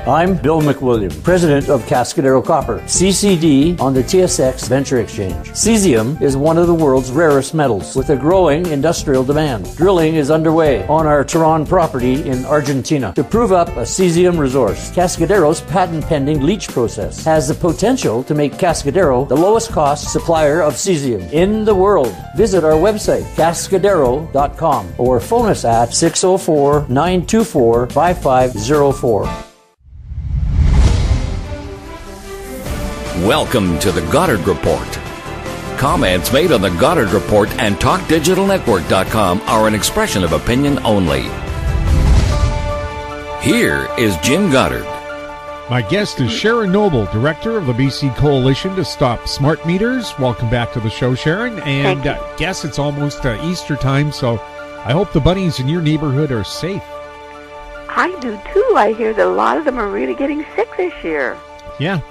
I'm Bill McWilliam, president of Cascadero Copper, CCD on the TSX Venture Exchange. Cesium is one of the world's rarest metals with a growing industrial demand. Drilling is underway on our Tehran property in Argentina to prove up a cesium resource. Cascadero's patent-pending leach process has the potential to make Cascadero the lowest cost supplier of cesium in the world. Visit our website, cascadero.com, or phone us at 604-924-5504. Welcome to the Goddard Report. Comments made on the Goddard Report and TalkDigitalNetwork.com are an expression of opinion only. Here is Jim Goddard. My guest is Sharon Noble, director of the BC Coalition to Stop Smart Meters. Welcome back to the show, Sharon. And guess it's almost Easter time, so I hope the bunnies in your neighborhood are safe. I do too. I hear that a lot of them are really getting sick this year. Yeah.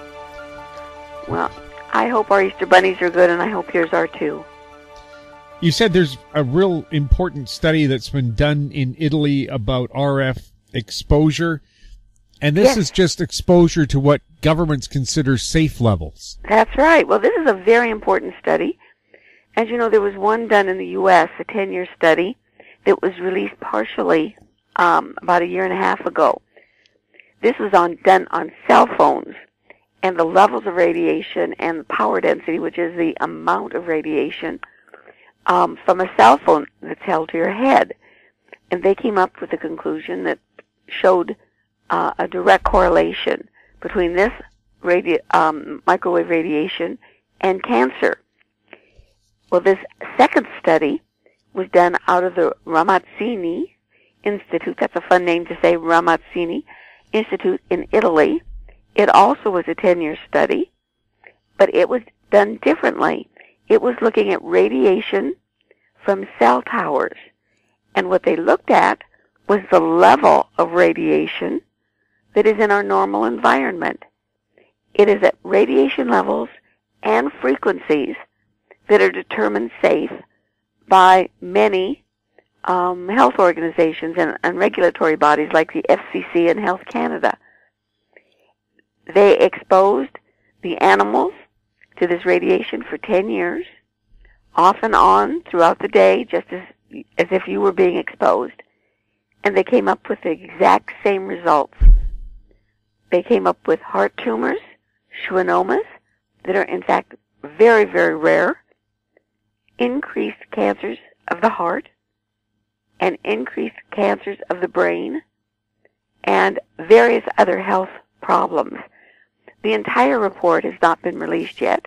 Well, I hope our Easter bunnies are good, and I hope yours are too. You said there's a real important study that's been done in Italy about RF exposure, and this is just exposure to what governments consider safe levels. That's right. Well, this is a very important study. As you know, there was one done in the U.S., a 10-year study, that was released partially about a year and a half ago. This was done on cell phones, and the levels of radiation and the power density, which is the amount of radiation from a cell phone that's held to your head. And they came up with a conclusion that showed a direct correlation between this microwave radiation and cancer. Well, this second study was done out of the Ramazzini Institute. That's a fun name to say, Ramazzini Institute in Italy. It also was a 10-year study, but it was done differently. It was looking at radiation from cell towers, and what they looked at was the level of radiation that is in our normal environment. It is at radiation levels and frequencies that are determined safe by many health organizations and regulatory bodies like the FCC and Health Canada. They exposed the animals to this radiation for 10 years, off and on throughout the day, just as if you were being exposed. And they came up with the exact same results. They came up with heart tumors, schwannomas, that are in fact very, very rare, increased cancers of the heart, and increased cancers of the brain, and various other health problems. The entire report has not been released yet,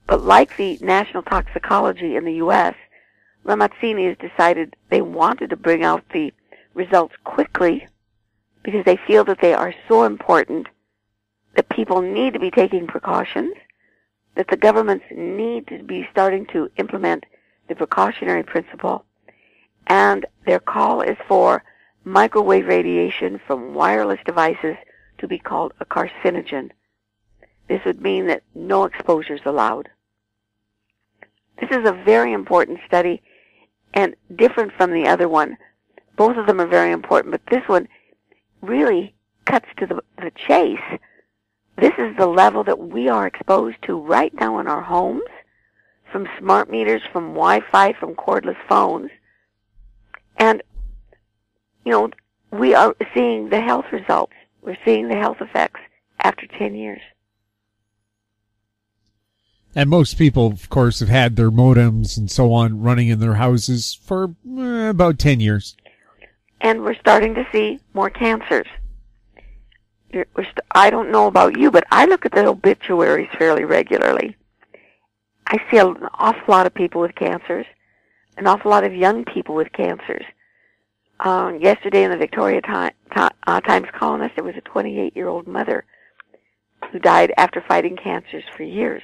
but like the National Toxicology in the U.S., Ramazzini has decided they wanted to bring out the results quickly because they feel that they are so important that people need to be taking precautions, that the governments need to be starting to implement the precautionary principle, and their call is for microwave radiation from wireless devices to be called a carcinogen. This would mean that no exposure is allowed. This is a very important study and different from the other one. Both of them are very important, but this one really cuts to the chase. This is the level that we are exposed to right now in our homes, from smart meters, from Wi-Fi, from cordless phones. And, you know, we are seeing the health results. We're seeing the health effects after 10 years. And most people, of course, have had their modems and so on running in their houses for about 10 years. And we're starting to see more cancers. I don't know about you, but I look at the obituaries fairly regularly. I see an awful lot of people with cancers, an awful lot of young people with cancers. Yesterday in the Victoria Times Colonist, there was a 28-year-old mother who died after fighting cancers for years.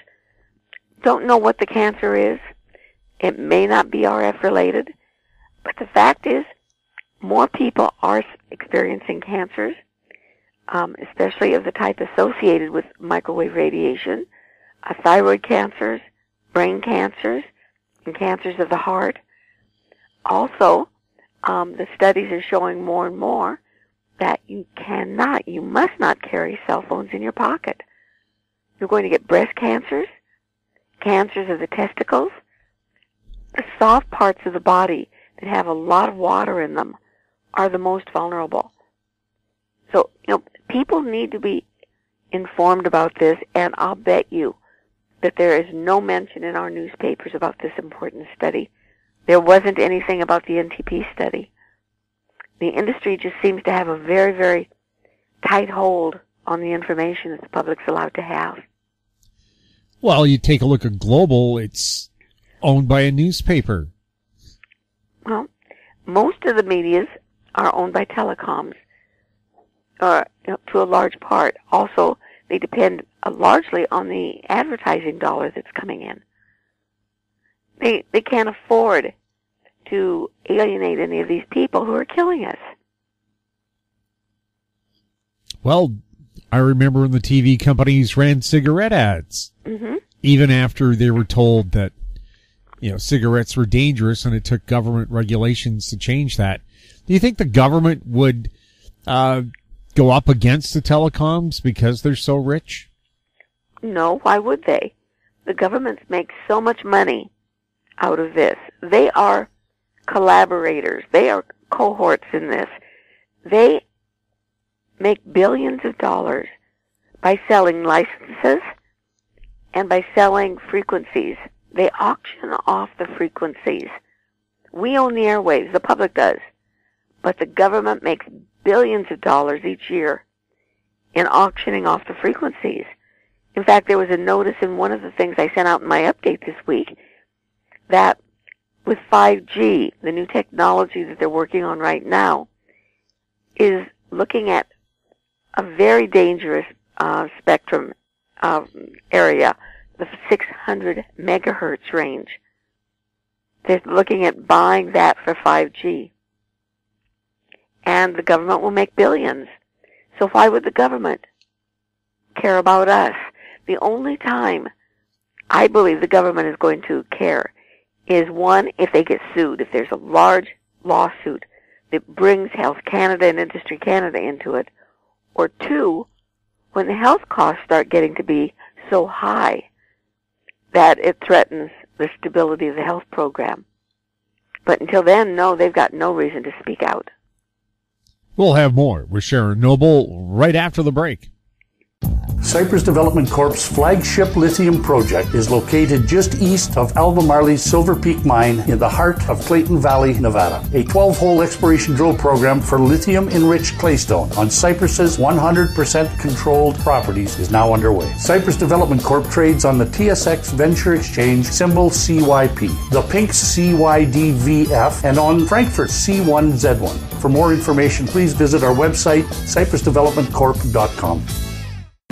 Don't know what the cancer is. It may not be RF related, but the fact is more people are experiencing cancers, especially of the type associated with microwave radiation, thyroid cancers, brain cancers, and cancers of the heart. Also, the studies are showing more and more that you must not carry cell phones in your pocket. You're going to get breast cancers, cancers of the testicles, the soft parts of the body that have a lot of water in them are the most vulnerable. So, people need to be informed about this, and I'll bet you that there is no mention in our newspapers about this important study. There wasn't anything about the NTP study. The industry just seems to have a very, very tight hold on the information that the public's allowed to have. Well, you take a look at Global, it's owned by a newspaper. Well, most of the medias are owned by telecoms, to a large part. Also, they depend largely on the advertising dollar that's coming in. They can't afford to alienate any of these people who are killing us. Well, I remember when the TV companies ran cigarette ads, even after they were told that, cigarettes were dangerous, and it took government regulations to change that. Do you think the government would go up against the telecoms because they're so rich? No, why would they? The governments make so much money out of this. They are collaborators. They are cohorts in this. They make billions of dollars by selling licenses and by selling frequencies. They auction off the frequencies. We own the airwaves, the public does, but the government makes billions of dollars each year in auctioning off the frequencies. In fact, there was a notice in one of the things I sent out in my update this week that with 5G, the new technology that they're working on right now, is looking at a very dangerous spectrum area, the 600 megahertz range. They're looking at buying that for 5G. And the government will make billions. So why would the government care about us? The only time I believe the government is going to care is, one, if they get sued, if there's a large lawsuit that brings Health Canada and Industry Canada into it, or two, when the health costs start getting to be so high that it threatens the stability of the health program. But until then, no, they've got no reason to speak out. We'll have more with Sharon Noble right after the break. Cypress Development Corp's flagship lithium project is located just east of Albemarle's Silver Peak mine in the heart of Clayton Valley, Nevada. A 12-hole exploration drill program for lithium-enriched claystone on Cypress's 100% controlled properties is now underway. Cypress Development Corp trades on the TSX Venture Exchange, symbol CYP, the Pink's CYDVF, and on Frankfurt's C1Z1. For more information, please visit our website, cypressdevelopmentcorp.com.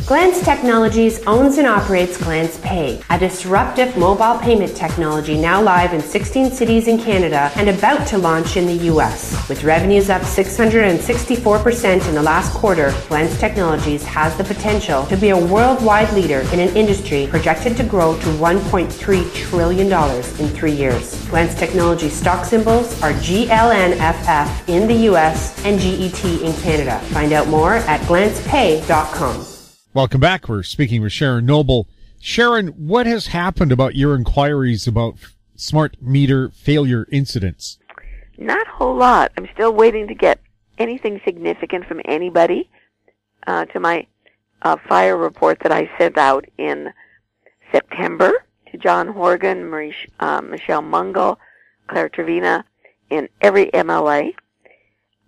Glance Technologies owns and operates Glance Pay, a disruptive mobile payment technology now live in 16 cities in Canada and about to launch in the U.S. With revenues up 664% in the last quarter, Glance Technologies has the potential to be a worldwide leader in an industry projected to grow to $1.3 trillion in 3 years. Glance Technologies stock symbols are GLNFF in the U.S. and GET in Canada. Find out more at glancepay.com. Welcome back. We're speaking with Sharon Noble. Sharon, what has happened about your inquiries about smart meter failure incidents? Not a whole lot. I'm still waiting to get anything significant from anybody to my fire report that I sent out in September to John Horgan, Michelle Mungle, Claire Trevina, in every MLA.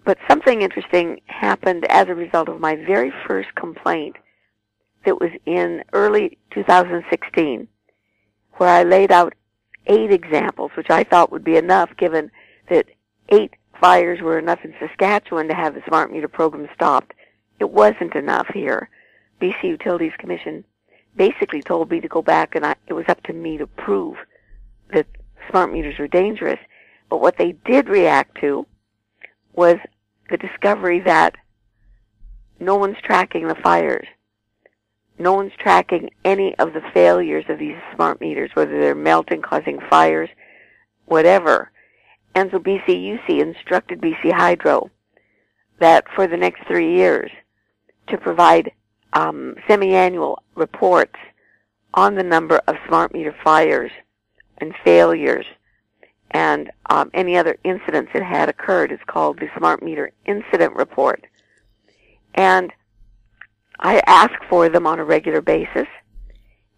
But something interesting happened as a result of my very first complaint that was in early 2016, where I laid out 8 examples, which I thought would be enough, given that 8 fires were enough in Saskatchewan to have the smart meter program stopped. It wasn't enough here. BC Utilities Commission basically told me to go back, and it was up to me to prove that smart meters were dangerous. But what they did react to was the discovery that no one's tracking the fires. No one's tracking any of the failures of these smart meters, whether they're melting, causing fires, whatever. And so BCUC instructed BC Hydro that for the next 3 years to provide semi-annual reports on the number of smart meter fires and failures and any other incidents that had occurred. It's called the Smart Meter Incident Report. And I ask for them on a regular basis,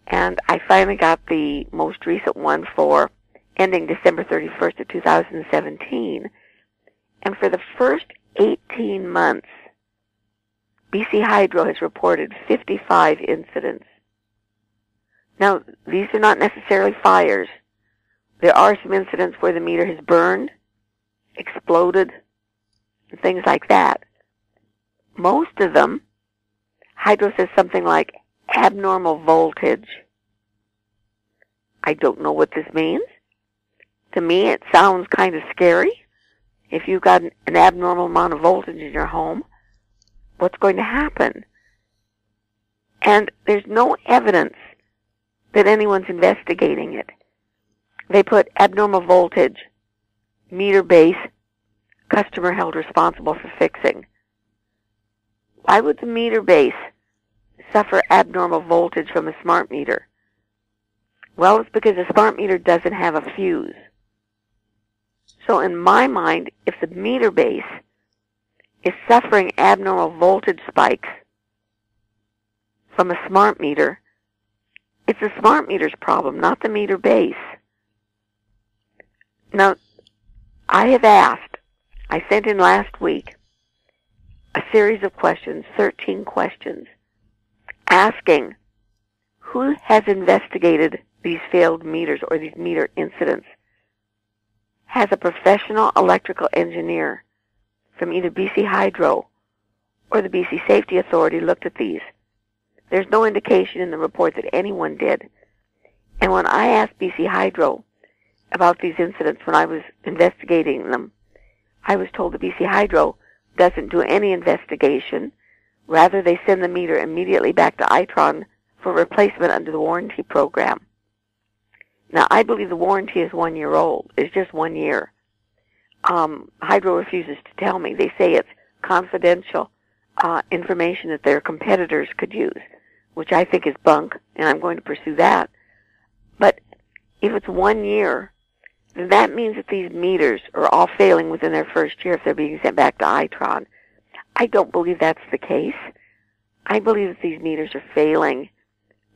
and I finally got the most recent one for ending December 31st of 2017. And for the first 18 months, BC Hydro has reported 55 incidents. Now, these are not necessarily fires. There are some incidents where the meter has burned, exploded, and things like that. Most of them, Hydro says something like abnormal voltage. I don't know what this means. To me, it sounds kind of scary. If you've got an abnormal amount of voltage in your home, what's going to happen? And there's no evidence that anyone's investigating it. They put abnormal voltage, meter base, customer held responsible for fixing. Why would the meter base suffer abnormal voltage from a smart meter? Well, it's because a smart meter doesn't have a fuse. So in my mind, if the meter base is suffering abnormal voltage spikes from a smart meter, it's the smart meter's problem, not the meter base. Now, I have asked, I sent in last week a series of questions, 13 questions, asking who has investigated these failed meters or these meter incidents. Has a professional electrical engineer from either BC Hydro or the BC Safety Authority looked at these? There's no indication in the report that anyone did. And when I asked BC Hydro about these incidents when I was investigating them, I was told that BC Hydro doesn't do any investigation. Rather, they send the meter immediately back to Itron for replacement under the warranty program. Now, I believe the warranty is 1 year old. It's just 1 year. Hydro refuses to tell me. They say it's confidential information that their competitors could use, which I think is bunk, and I'm going to pursue that. But if it's 1 year, then that means that these meters are all failing within their first year if they're being sent back to Itron. I don't believe that's the case. I believe that these meters are failing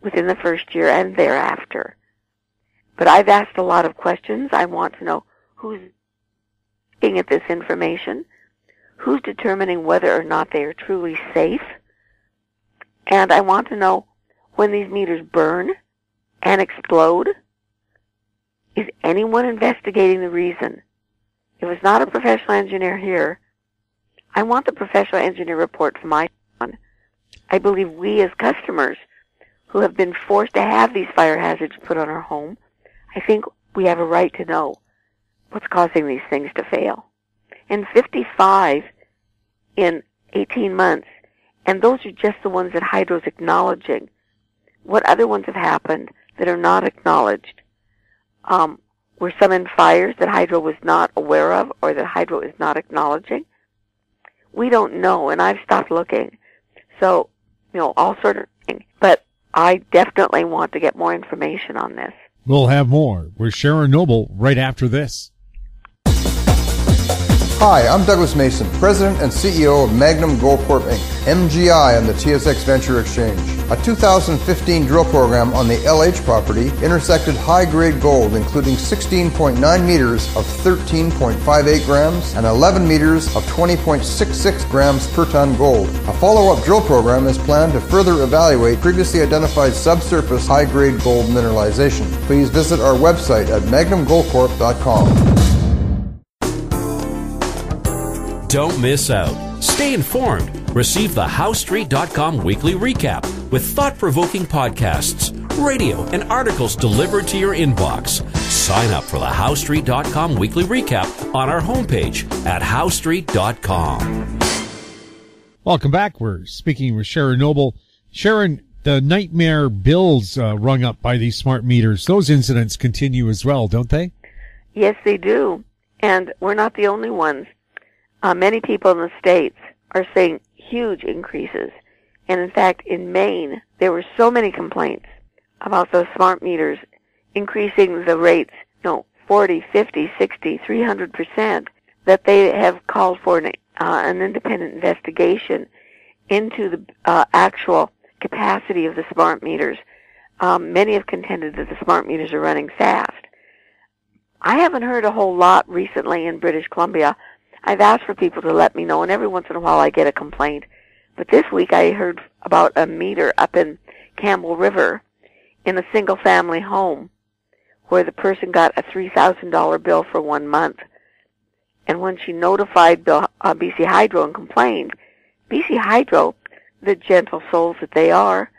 within the first year and thereafter. But I've asked a lot of questions. I want to know who's looking at this information, who's determining whether or not they are truly safe, and I want to know when these meters burn and explode. Is anyone investigating the reason? If it's not a professional engineer here, I want the professional engineer report from Itron. I believe we as customers who have been forced to have these fire hazards put on our home, I think we have a right to know what's causing these things to fail. And 55 in 18 months, and those are just the ones that Hydro's acknowledging. What other ones have happened that are not acknowledged? Were some in fires that Hydro was not aware of or that Hydro is not acknowledging? We don't know, and I've stopped looking. So, all sort of things. But I definitely want to get more information on this. We'll have more with Sharon Noble right after this. Hi, I'm Douglas Mason, President and CEO of Magnum Gold Corp. Inc., MGI on the TSX Venture Exchange. A 2015 drill program on the LH property intersected high-grade gold, including 16.9 meters of 13.58 grams and 11 meters of 20.66 grams per ton gold. A follow-up drill program is planned to further evaluate previously identified subsurface high-grade gold mineralization. Please visit our website at magnumgoldcorp.com. Don't miss out. Stay informed. Receive the HowStreet.com weekly recap with thought-provoking podcasts, radio, and articles delivered to your inbox. Sign up for the HowStreet.com weekly recap on our homepage at HowStreet.com. Welcome back. We're speaking with Sharon Noble. Sharon, the nightmare bills rung up by these smart meters, those incidents continue as well, don't they? Yes, they do. And we're not the only ones. Many people in the States are seeing huge increases. And in fact, in Maine, there were so many complaints about those smart meters increasing the rates, 40, 50, 60, 300%, that they have called for an independent investigation into the actual capacity of the smart meters. Many have contended that the smart meters are running fast. I haven't heard a whole lot recently in British Columbia. I've asked for people to let me know, and every once in a while I get a complaint. But this week I heard about a meter up in Campbell River in a single-family home where the person got a $3,000 bill for 1 month. And when she notified BC Hydro and complained, BC Hydro, the gentle souls that they are,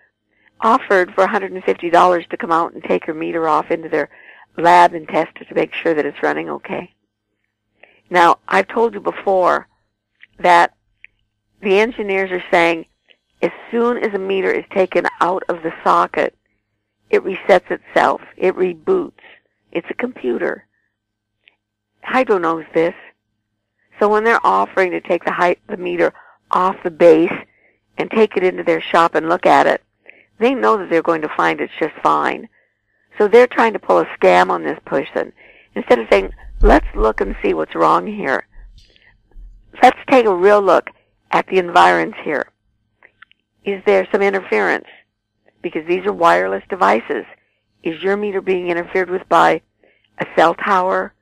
offered for $150 to come out and take her meter off into their lab and test it to make sure that it's running okay. Now, I've told you before that the engineers are saying as soon as a meter is taken out of the socket, it resets itself. It reboots. It's a computer. Hydro knows this. So when they're offering to take the meter off the base and take it into their shop and look at it, they know that they're going to find it's just fine. So they're trying to pull a scam on this person. Instead of saying, let's look and see what's wrong here. Let's take a real look at the environs here. Is there some interference? Because these are wireless devices. Is your meter being interfered with by a cell tower,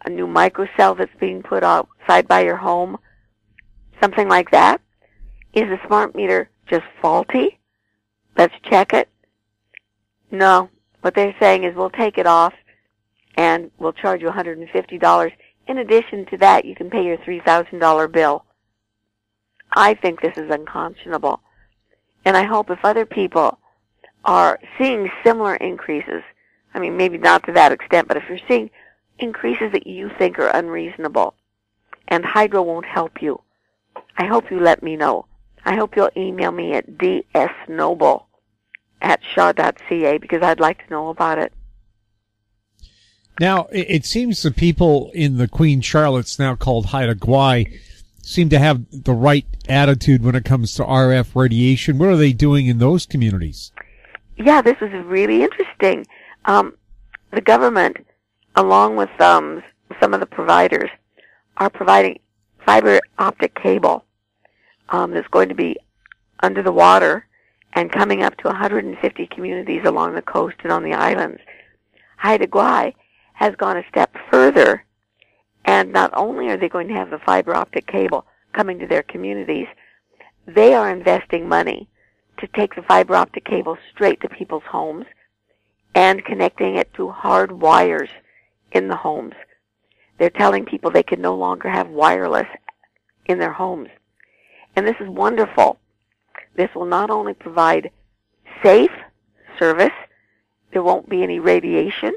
a new microcell that's being put outside by your home, something like that? Is the smart meter just faulty? Let's check it. No. What they're saying is we'll take it off and we'll charge you $150. In addition to that, you can pay your $3,000 bill. I think this is unconscionable. And I hope if other people are seeing similar increases, I mean, maybe not to that extent, but if you're seeing increases that you think are unreasonable and Hydro won't help you, I hope you let me know. I hope you'll email me at dsnoble@shaw.ca because I'd like to know about it. Now, it seems the people in the Queen Charlotte's, now called Haida Gwaii, seem to have the right attitude when it comes to RF radiation. What are they doing in those communities? Yeah, this is really interesting. The government, along with some of the providers, are providing fiber optic cable that's going to be under the water and coming up to 150 communities along the coast and on the islands. Haida Gwaii has gone a step further, and not only are they going to have the fiber optic cable coming to their communities, they are investing money to take the fiber optic cable straight to people's homes and connecting it to hard wires in the homes. They're telling people they can no longer have wireless in their homes. And this is wonderful. This will not only provide safe service, there won't be any radiation,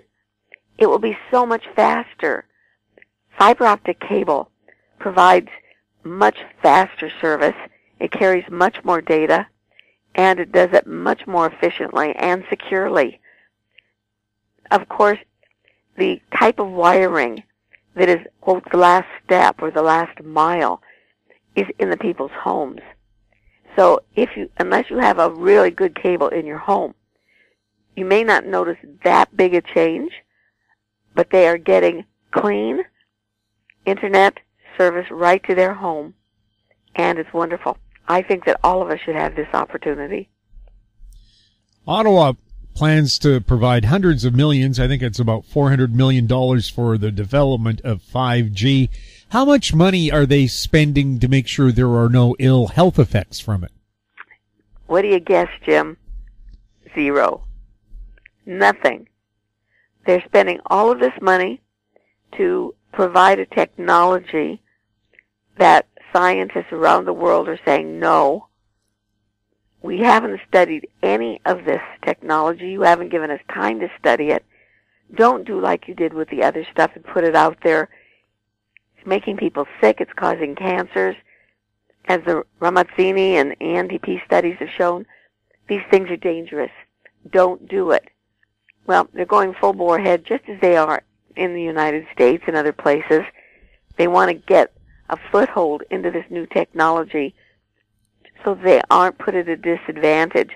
it will be so much faster. Fiber optic cable provides much faster service, it carries much more data, and it does it much more efficiently and securely. Of course, the type of wiring that is, quote, the last step or the last mile is in the people's homes. So unless you have a really good cable in your home, you may not notice that big a change, but they are getting clean internet service right to their home, and it's wonderful. I think that all of us should have this opportunity. Ottawa plans to provide hundreds of millions, I think it's about $400 million for the development of 5G. How much money are they spending to make sure there are no ill health effects from it? What do you guess, Jim? Zero. Nothing. They're spending all of this money to provide a technology that scientists around the world are saying, no, we haven't studied any of this technology. You haven't given us time to study it. Don't do like you did with the other stuff and put it out there. It's making people sick. It's causing cancers. As the Ramazzini and ENDP studies have shown, these things are dangerous. Don't do it. Well, they're going full bore ahead just as they are in the United States and other places. They want to get a foothold into this new technology so they aren't put at a disadvantage.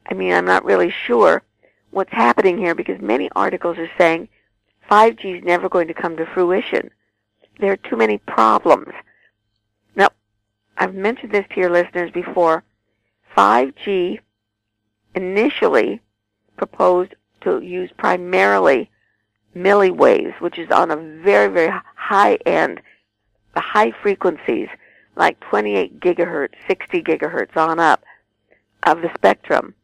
I mean, I'm not really sure what's happening here because many articles are saying 5G is never going to come to fruition. There are too many problems. Now, I've mentioned this to your listeners before. 5G initially proposed to use primarily milliwaves, which is on a very, very high end, the high frequencies, like 28 gigahertz, 60 gigahertz on up of the spectrum.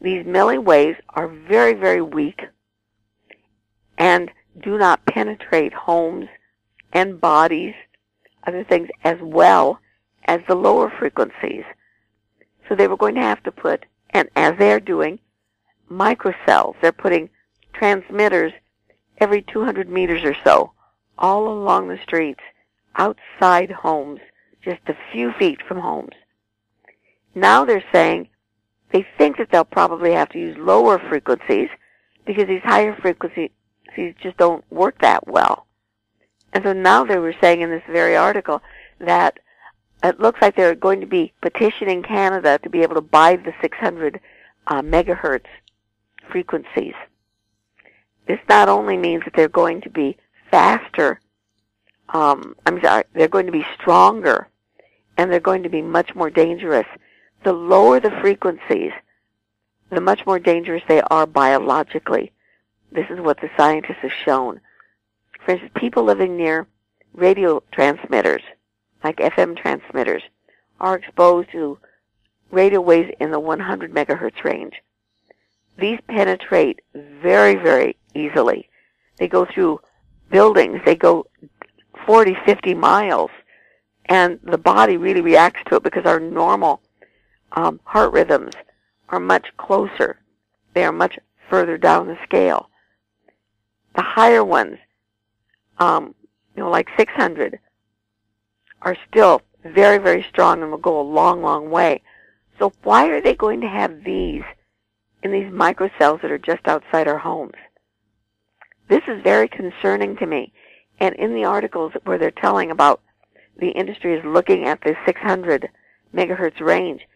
These milliwaves are very, very weak and do not penetrate homes and bodies, other things, as well as the lower frequencies. So they were going to have to put, and as they're doing, microcells. They're putting transmitters every 200 meters or so, all along the streets, outside homes, just a few feet from homes. Now they're saying they think that they'll probably have to use lower frequencies because these higher frequencies just don't work that well. And so now they were saying in this very article that it looks like they're going to be petitioning Canada to be able to buy the 600 megahertz frequencies. This not only means that they're going to be faster, they're going to be stronger, and they're going to be much more dangerous. The lower the frequencies, the much more dangerous they are biologically. This is what the scientists have shown. For instance, people living near radio transmitters, like FM transmitters, are exposed to radio waves in the 100 megahertz range. These penetrate very, very easily. They go through buildings. They go 40, 50 miles, and the body really reacts to it because our normal heart rhythms are much closer. They are much further down the scale. The higher ones, like 600, are still very, very strong and will go a long, long way. So why are they going to have these in these microcells that are just outside our homes? This is very concerning to me. And in the articles where they're telling about the industry is looking at the 600 megahertz range,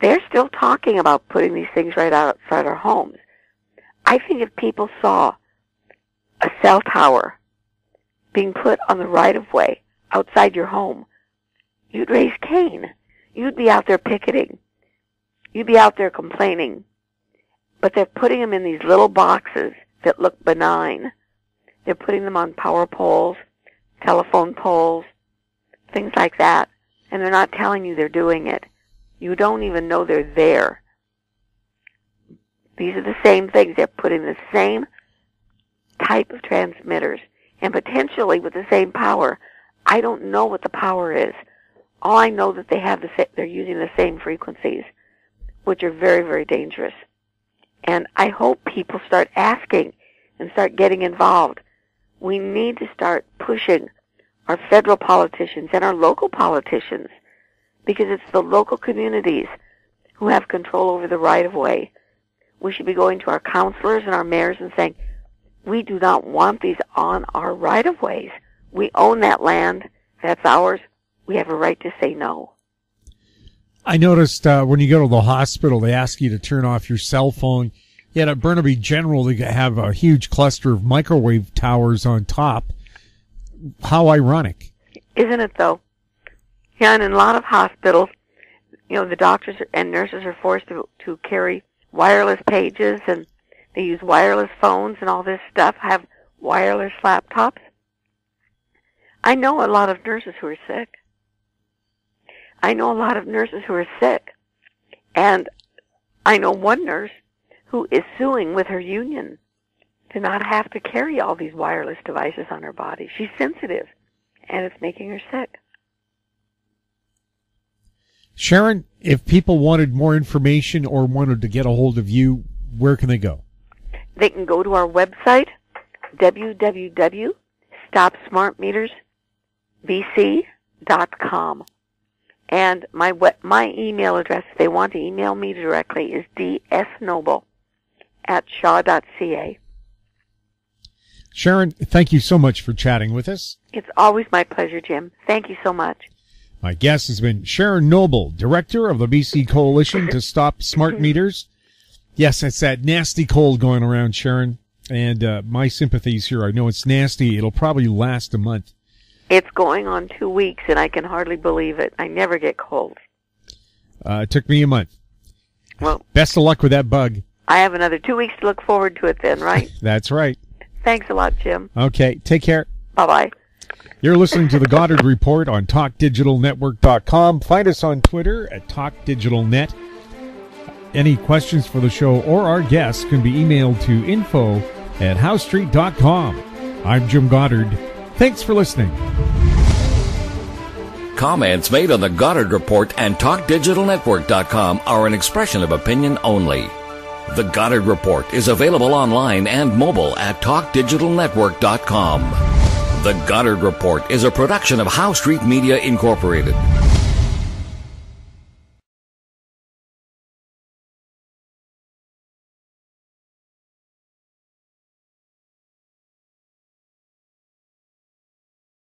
they're still talking about putting these things right outside our homes. I think if people saw a cell tower being put on the right-of-way outside your home, you'd raise Cain. You'd be out there picketing. You'd be out there complaining. But they're putting them in these little boxes that look benign. They're putting them on power poles, telephone poles, things like that. And they're not telling you they're doing it. You don't even know they're there. These are the same things. They're putting the same type of transmitters and potentially with the same power. I don't know what the power is. All I know that they're using the same frequencies, which are very, very dangerous. And I hope people start asking and start getting involved. We need to start pushing our federal politicians and our local politicians, because it's the local communities who have control over the right-of-way. We should be going to our councilors and our mayors and saying, we do not want these on our right-of-ways. We own that land. That's ours. We have a right to say no. I noticed when you go to the hospital, they ask you to turn off your cell phone. Yet at Burnaby General, they have a huge cluster of microwave towers on top. How ironic. Isn't it, though? Yeah, and in a lot of hospitals, the doctors and nurses are forced to carry wireless pages, and they use wireless phones and all this stuff, have wireless laptops. I know a lot of nurses who are sick. And I know one nurse who is suing with her union to not have to carry all these wireless devices on her body. She's sensitive, and it's making her sick. Sharon, if people wanted more information or wanted to get a hold of you, where can they go? They can go to our website, www.stopsmartmetersbc.com. And my email address, if they want to email me directly, is dsnoble@shaw.ca. Sharon, thank you so much for chatting with us. It's always my pleasure, Jim. Thank you so much. My guest has been Sharon Noble, director of the BC Coalition to Stop Smart Meters. Yes, it's that nasty cold going around, Sharon, and my sympathies here. I know it's nasty. It'll probably last a month. It's going on 2 weeks, and I can hardly believe it. I never get cold. It took me a month. Well, best of luck with that bug. I have another 2 weeks to look forward to it then, right? That's right. Thanks a lot, Jim. Okay, take care. Bye-bye. You're listening to the Goddard Report on TalkDigitalNetwork.com. Find us on Twitter at TalkDigitalNet. Any questions for the show or our guests can be emailed to info@HowStreet.com. I'm Jim Goddard. Thanks for listening. Comments made on the Goddard Report and TalkDigitalNetwork.com are an expression of opinion only. The Goddard Report is available online and mobile at TalkDigitalNetwork.com. The Goddard Report is a production of How Street Media Incorporated.